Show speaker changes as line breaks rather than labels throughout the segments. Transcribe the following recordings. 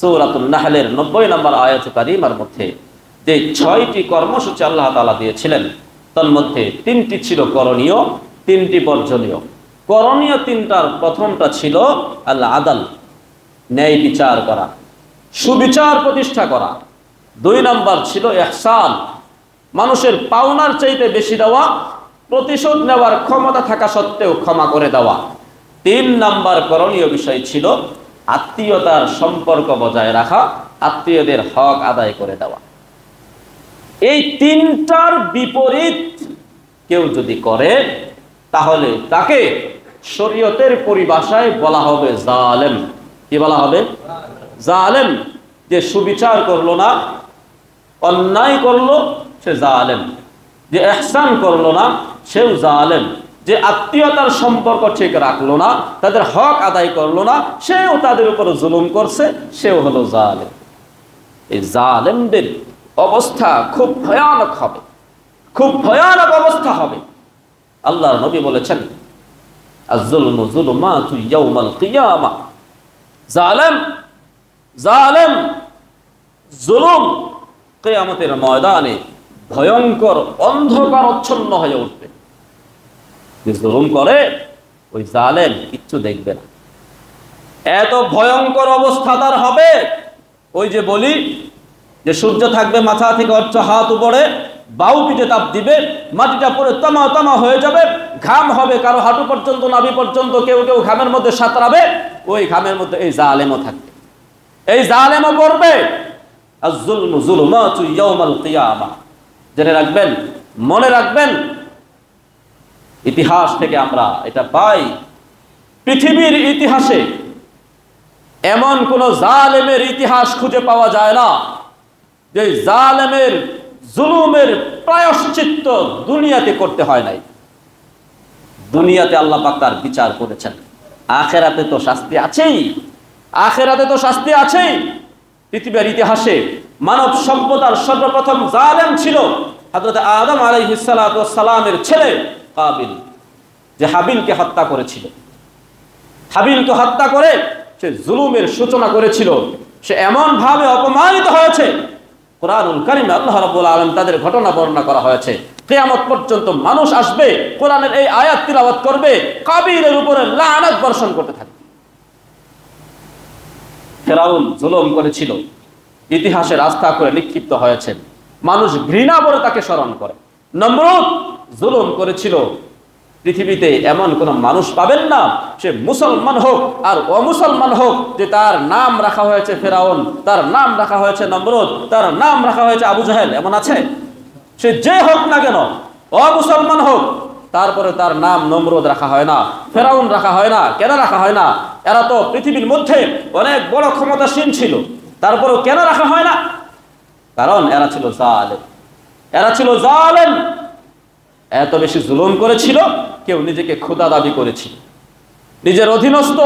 সূরাতুন নাহলের 90 নম্বর আয়াত কারিমার মধ্যে যে 6টি কর্মসূচি আল্লাহ তাআলা দিয়েছিলেন, তার মধ্যে 3টি ছিল করণীয়, 3টি বর্জনীয়। করণীয় 3টার প্রথমটা ছিল আল আদাল, ন্যায় বিচার করা, সুবিচার প্রতিষ্ঠা করা। 2 নম্বর ছিল ইহসান, মানুষের পাওনার চাইতে বেশি দেওয়া, প্রতিশোধ নেওয়ার ক্ষমতা থাকা সত্ত্বেও ক্ষমা করে দেওয়া। 3 নম্বর করণীয় বিষয় ছিল আত্মীয়তার সম্পর্ক বজায় রাখা, আত্মীয়দের হক আদায় করে দেওয়া। এই 3টার বিপরীত কেউ যদি করে তাহলে তাকে শরীয়তের পরিভাষায় বলা হবে জালেম। কি বলা হবে? জালেম। যে সুবিচার করলো না, অন্যায় করলো, সে জালেম। যে ইহসান করলো না, সেও জালেম। যে আত্মীয়তার সম্পর্ক ঠিক রাখলো না, তাদের হক আদায় করলো না, সেও তাদের উপর জুলুম করছে, সেও হলো জালেম। এই জালেমদের অবস্থা খুব ভয়ানক হবে, খুব ভয়ানক অবস্থা হবে। আল্লাহর নবী বলেছেন, আয-যুলমু যুলুমাতু ইয়াউমাল কিয়ামাহ। জালেম জালেম জুলুম কিয়ামতের ময়দানে ভয়ঙ্কর অন্ধকারচ্ছন্ন হয়ে উঠবে। যে জুলুম করে ওই জালেম কিচ্ছু দেখবে না, এত ভয়ঙ্কর অবস্থা তার হবে। ওই যে বলি যে সূর্য থাকবে মাথা থেকে অর্থ হাত উপরে, বাউ পিঠে তাপ দিবে, মাটিটা পুরো তামা তামা হয়ে যাবে, ঘাম হবে কারো হাঁটু পর্যন্ত, নাভি পর্যন্ত, কেউ কেউ ঘামের মধ্যে সাঁতরাবে। ওই ঘামের মধ্যে এই জালেমও থাকবে, এই জালেমও পড়বে। আয-যুলমু যুলুমাতু ইয়াউমাল কিয়ামাহ। জেনে রাখবেন, মনে রাখবেন, ইতিহাস থেকে আমরা এটা পাই, পৃথিবীর ইতিহাসে এমন কোন জালেমের ইতিহাস খুঁজে পাওয়া যায় না যে জালেমের জুলুমের প্রায়শ্চিত্ত দুনিয়াতে করতে হয় নাই। দুনিয়াতে আল্লাহ পাক তার বিচার করেছেন, আখিরাতে তো শাস্তি আছেই, আখিরাতে তো শাস্তি আছেই। পৃথিবীর ইতিহাসে মানব সভ্যতার সর্বপ্রথম জালেম ছিল হযরত আদম আলাইহিস সালাতু ওয়াস সালামের ছেলে কাবিল, যে হাবিলকে হত্যা করেছিল। হাবিলকে হত্যা করে সে জুলুমের সূচনা করেছিল। সে এমন ভাবে অপমানিত হয়েছে, কোরআনুল কারীমে আল্লাহ রাব্বুল আলামিন তাদের ঘটনা বর্ণনা করা হয়েছে। কিয়ামত পর্যন্ত মানুষ আসবে, কোরআনের এই আয়াত তিলাওয়াত করবে, কাবিলের উপরে লানত বর্ষণ করতে থাকবে। ফিরআউন জুলুম করেছিল, ইতিহাসে রাস্তা করে নিক্ষিপ্ত হয়েছেন, মানুষ ঘৃণা করে তাকে স্মরণ করে। নমরুদ জুলুম করেছিল, পৃথিবীতে এমন কোন মানুষ পাবেন না, সে মুসলমান হোক আর অমুসলমান হোক, যে তার নাম রাখা হয়েছে ফিরআউন, তার নাম রাখা হয়েছে নমরুদ, তার নাম রাখা হয়েছে আবু জাহেল, এমন আছে? সে যে হোক না কেন, অমুসলমান হোক, তারপরে তার নাম নমরুদ রাখা হয় না, ফিরআউন রাখা হয় না। কেন রাখা হয় না? এরা তো পৃথিবীর মধ্যে অনেক বড় ক্ষমতাসীন ছিল, তারপরেও কেন রাখা হয় না? কারণ এরা ছিল জালেম, এরা ছিল জালেম। এত বেশি জুলুম করেছিল, কেউ নিজেকে খোদা দাবি করেছিল, নিজের অধীনস্থ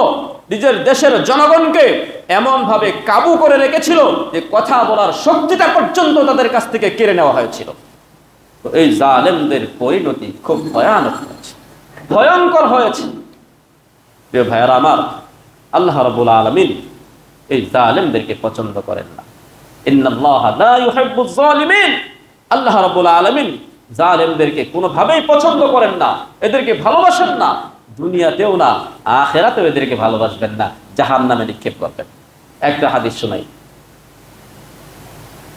নিজের দেশের জনগণকে এমন ভাবে কাবু করে রেখেছিল যে কথা বলার শক্তিটা পর্যন্ত তাদের কাছ থেকে কেড়ে নেওয়া হয়েছিল। তো এই জালেমদের পরিণতি খুব ভয়ানক হয়েছে, ভয়ঙ্কর হয়েছে। প্রিয় ভাইয়েরা আমার, আল্লাহ রাব্বুল আলামিন এই জালেমদেরকে পছন্দ করেন না। ইন্নাল্লাহা লা ইউহিব্বুয যালিমিন। আল্লাহ রাব্বুল আলামিন জালেমদেরকে কোনোভাবেই পছন্দ করেন না, এদেরকে ভালোবাসেন না, দুনিয়াতেও না, আখিরাতেও এদেরকে ভালোবাসবেন না, জাহান্নামে নিক্ষেপ করবেন। একটা হাদিস শোনাই,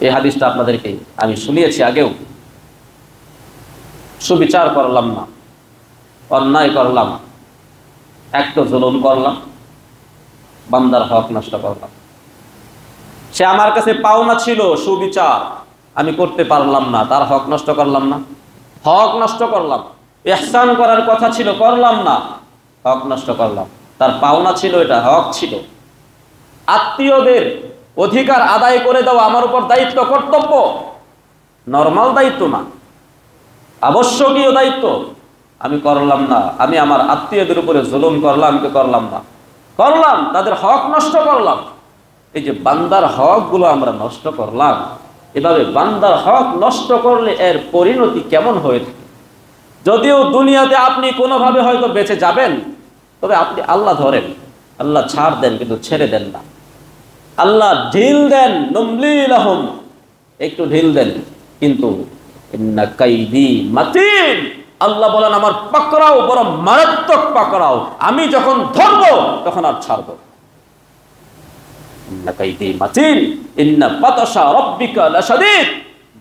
এই হাদিসটা আপনাদেরকে আমি শুনিয়েছি আগেও। সুবিচার করলাম না, অন্যায় করলাম, একটু জুলুম করলাম, বান্দার হক নষ্ট করলাম। সে আমার কাছে পাওনা ছিল সুবিচার, আমি করতে পারলাম না, তার হক নষ্ট করলাম না, হক নষ্ট করলাম। ইহসান করার কথা ছিল, করলাম না, হক নষ্ট করলাম। তার পাওনা ছিল, এটা হক ছিল। আত্মীয়দের অধিকার আদায় করে দেওয়া আমার উপর দায়িত্ব, কর্তব্য, নরমাল দায়িত্ব না, আবশ্যকীয় দায়িত্ব। আমি করলাম না, আমি আমার আত্মীয়দের উপরে জুলুম করলাম, করলাম না, করলাম, তাদের হক নষ্ট করলাম। এই যে বান্দার হকগুলো আমরা নষ্ট করলাম, এভাবে বান্দার হক নষ্ট করলে এর পরিণতি কেমন হয়ে থাকে? যদিও দুনিয়াতে আপনি কোনোভাবে হয়তো বেঁচে যাবেন, তবে আপনি আল্লাহ ধরেন, আল্লাহ ছাড় দেন, কিন্তু ছেড়ে দেন না। আল্লাহ ঢিল দেন, নুমলি লাহুম, একটু ঢিল দেন, কিন্তু ইন্না কাইদি মাতিন, আল্লাহ বলেন আমার পাকড়াও বড় মারাত্মক পাকড়াও, আমি যখন ধরবো তখন আর ছাড়বো। ইন্না কাইদি মাতিন ইন্না বাতাসা রাব্বিকা লাশাদীদ,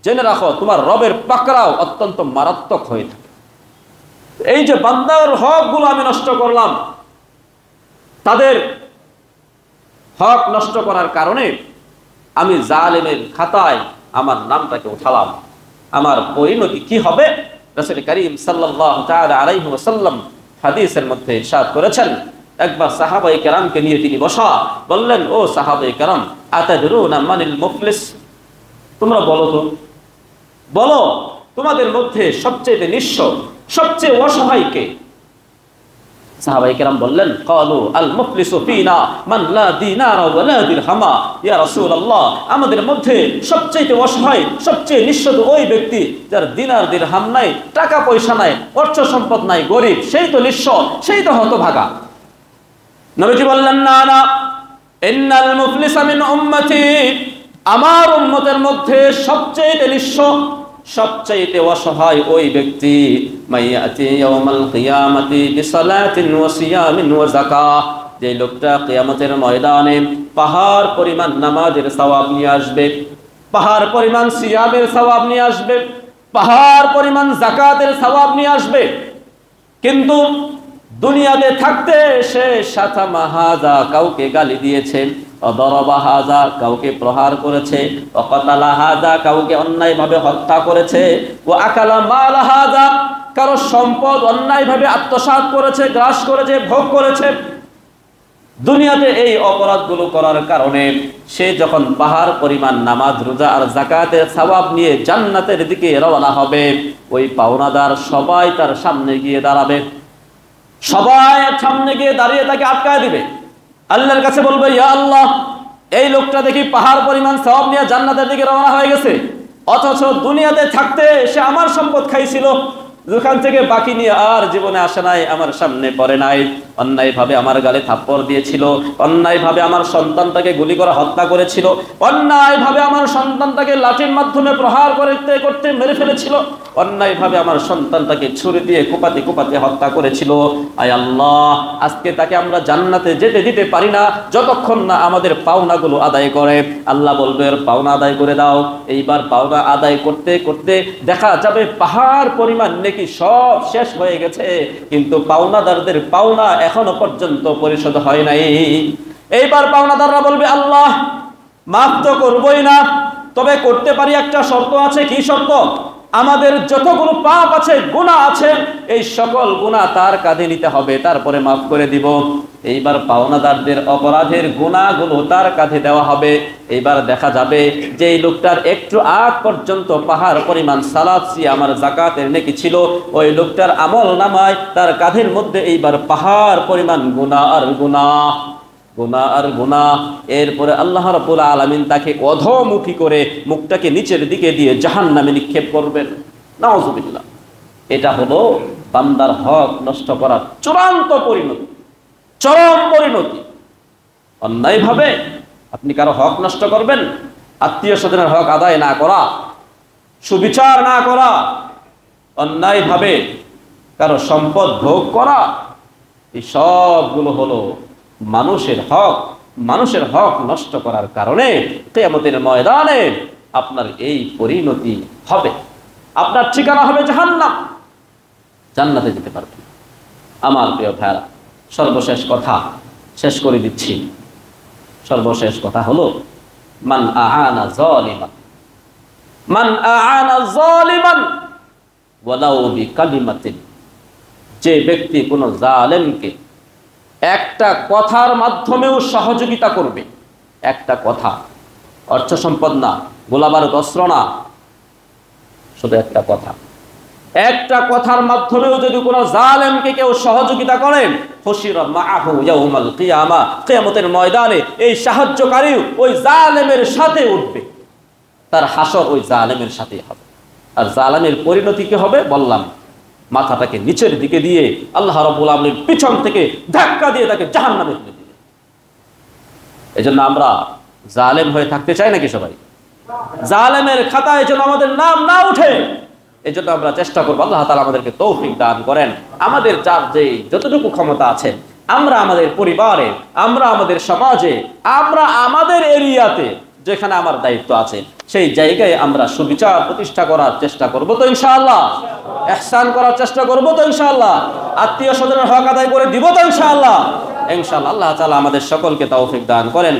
জেনে রাখো তোমার রবের পাকড়াও অত্যন্ত মারাত্মক হয়ে থাকে। এই যে বান্দার হকগুলো আমি নষ্ট করলাম, তাদের হক নষ্ট করার কারণে আমি জালেমের খাতায় আমার নামটাকে উঠালাম, আমার পরিণতি কি হবে? রাসূল করিম সাল্লাল্লাহু তাআলা আলাইহি ওয়াসাল্লাম হাদিসের মধ্যে ইরশাদ করেছেন, একবার সাহাবায়ে কেরামকে নিয়ে তিনি বসা, বললেন, ও সাহাবায়ে কেরাম, আতাদরুনা মানিল মুফলিস, তোমরা বলো তো, বলো তোমাদের মধ্যে সবচেয়ে নিঃস্ব, সবচেয়ে অসহায় কে? সাহাবায়ে কেরাম বললেন, ক্বালু আল মুফলিসু ফিনা মান লা দিনারা ওয়া লা দিরহামা, ইয়া রাসূলুল্লাহ, আমাদের মধ্যে সবচেয়ে অসহায়, সবচেয়ে নিঃস্ব ওই ব্যক্তি যার দিনার দিরহাম নাই, টাকা পয়সা নাই, অর্থ সম্পদ নাই, গরিব, সেই তো নিঃস্ব, সেই তো হতভাগা। নবীজি বললেন, না না, ইন্নাল মুফলিসা মিন উম্মতি, আমার উম্মতের মধ্যে সবচেয়ে নিঃস্ব, সবচেয়ে অসহায় ওই ব্যক্তি, মাইয়াতি ইয়াউমাল কিয়ামাতি বিসালাতিন ওয়া সিয়ামিন ওয়া যাকাহ, যে লোকটা কিয়ামতের ময়দানে পাহাড় পরিমাণ নামাজের সওয়াব নিয়ে আসবে, পাহাড় পরিমাণ সিয়ামের সওয়াব নিয়ে আসবে, পাহাড় পরিমাণ যাকাতের সওয়াব নিয়ে আসবে, কিন্তু দুনিয়াতে থাকতে সে শাতামা হাযা, কাউকে গালি দিয়েছে, অদরবা হাযা, কাউকে প্রহার করেছে, ওয়াকাতালা হাযা, কাউকে অন্যায়ভাবে হত্যা করেছে, ওয়া আকালা মাল হাযা, কারো সম্পদ অন্যায়ভাবে আত্মসাৎ করেছে, গ্রাস করেছে, ভোগ করেছে। দুনিয়াতে এই অপরাধগুলো করার কারণে সে যখন পাহাড় পরিমাণ নামাজ, রোজা আর যাকাতের সওয়াব নিয়ে জান্নাতের দিকে রওনা হবে, ওই পাওনাদার সবাই তার সামনে গিয়ে দাঁড়াবে, সবাই সামনে গিয়ে দাঁড়িয়ে তাকে আটকায় দিবে, আল্লাহর কাছে বলবে, ইয়া আল্লাহ, এই লোকটা দেখি পাহাড় পরিমাণ সওয়াব নিয়ে জান্নাতের দিকে রওনা হয়ে গেছে, অথচ দুনিয়াতে থাকতে সে আমার সম্পদ খাইছিল, যেখান থেকে বাকি নিয়ে আর জীবনে আসে নাই, আমার সামনে পড়ে নাই, অন্যায়ভাবে আমার গালে থাপ্পড় দিয়েছিল, অন্যায়ভাবে আমার সন্তানটাকে গুলি করে হত্যা করেছিল, অন্যায়ভাবে আমার সন্তানটাকে লাঠির মাধ্যমে প্রহার করতে করতে মেরে ফেলেছিল, অন্যায়ভাবে আমার সন্তানটাকে ছুরি দিয়ে কুপাতে কুপাতে হত্যা করেছিল। আয় আল্লাহ, আজকে তাকে আমরা জান্নাতে যেতে দিতে পারি না যতক্ষণ না আমাদের পাওনাগুলো আদায় করে। আল্লাহ বলবে, পাওনা আদায় করে দাও। এইবার পাওনা আদায় করতে করতে দেখা যাবে পাহাড় পরিমাণ নেকি সব শেষ হয়ে গেছে, কিন্তু পাওনাদারদের পাওনা এখনো পর্যন্ত পরিশোধ হয় নাই। এইবার পাওনাদাররা বলবে, আল্লাহ মাফ তো করবই না, তবে করতে পারি, একটা শর্ত আছে। কি শর্ত? আমাদের যতগুলো পাপ আছে, গুনাহ আছে, এই সকল গুনাহ তার কাঁধে নিতে হবে, তারপরে মাফ করে দিব। এইবার পাওনাদারদের অপরাধের গুনাহগুলো তার কাঁধে দেওয়া হবে। এইবার দেখা যাবে যে এই লোকটার একটু আগ পর্যন্ত পাহাড় পরিমাণ সালাত, সিয়াম আর যাকাতের নেকি ছিল, ওই লোকটার আমল নামায় তার কাঁধের মধ্যে এইবার পাহাড় পরিমাণ গুনাহ আর গুনাহ, গুনাহ আর গুনাহ। এরপরে আল্লাহ রাব্বুল আলামিন তাকে অধোমুখী করে মুখটাকে নিচের দিকে দিয়ে জাহান্নামে নিক্ষেপ করবেন। নাউযুবিল্লাহ। এটা হলো বান্দার হক নষ্ট করার চূড়ান্ত পরিণতি, চরম পরিণতি। অন্যায়ভাবে আপনি কারো হক নষ্ট করবেন, আত্মীয় স্বজনের হক আদায় না করা, সুবিচার না করা, অন্যায়ভাবে কারো সম্পদ ভোগ করা, এই সবগুলো হলো মানুষের হক। মানুষের হক নষ্ট করার কারণে কিয়ামতের ময়দানে আপনার এই পরিণতি হবে, আপনার ঠিকানা হবে জাহান্নাম, জান্নাতে যেতে পারবেন। আমার প্রিয় ভাইরা, সর্বশেষ কথা শেষ করে দিচ্ছি। সর্বশেষ কথা হলো, মান আ'আনা যালিমান, মান আ'আনা যালিমান ওয়ালাউ বিকালিমাতিন, যে ব্যক্তি কোনো জালেমকে একটা কথার মাধ্যমেও সহযোগিতা করবে, একটা কথা, অর্থ সম্পদ না, গোলাবারুদ অস্ত্র না, শুধু একটা কথা, একটা কথার মাধ্যমেও যদি কোনো জালেমকে কেউ সহযোগিতা করেন, হুশিরা মাআহু ইয়াউমাল কিয়ামা, কিয়ামতের ময়দানে এই সাহায্যকারী ওই জালেমের সাথে উঠবে, তার হাসর ওই জালেমের সাথেই হবে। আর জালেমের পরিণতি কি হবে বললাম, মাথাটাকে নিচের দিকে দিয়ে আল্লাহ রাব্বুল আলামিন পিছন থেকে ধাক্কা দিয়ে তাকে জাহান্নামে ফেলে দিবেন। এজন্য আমরা জালেম হয়ে থাকতে চাই নাকি সবাই? জালেমের খাতায় যেন আমাদের নাম না উঠে, এই জন্য আমরা চেষ্টা করবো। আল্লাহ তাআলা আমাদেরকে তৌফিক দান করেন। আমাদের যার যে যতটুকু ক্ষমতা আছে, আমরা আমাদের পরিবারে, আমরা আমাদের সমাজে, আমরা আমাদের এরিয়াতে যেখানে আমার দায়িত্ব আছে, সেই জায়গায় আমরা সুবিচার প্রতিষ্ঠা করার চেষ্টা করবো তো ইনশাআল্লাহ? ইহসান করার চেষ্টা করবো তো ইনশাআল্লাহ? আত্মীয় স্বজনের হক আদায় করে দিব তো ইনশাআল্লাহ? ইনশাআল্লাহ। আল্লাহ তাআলা আমাদের সকলকে তৌফিক দান করেন।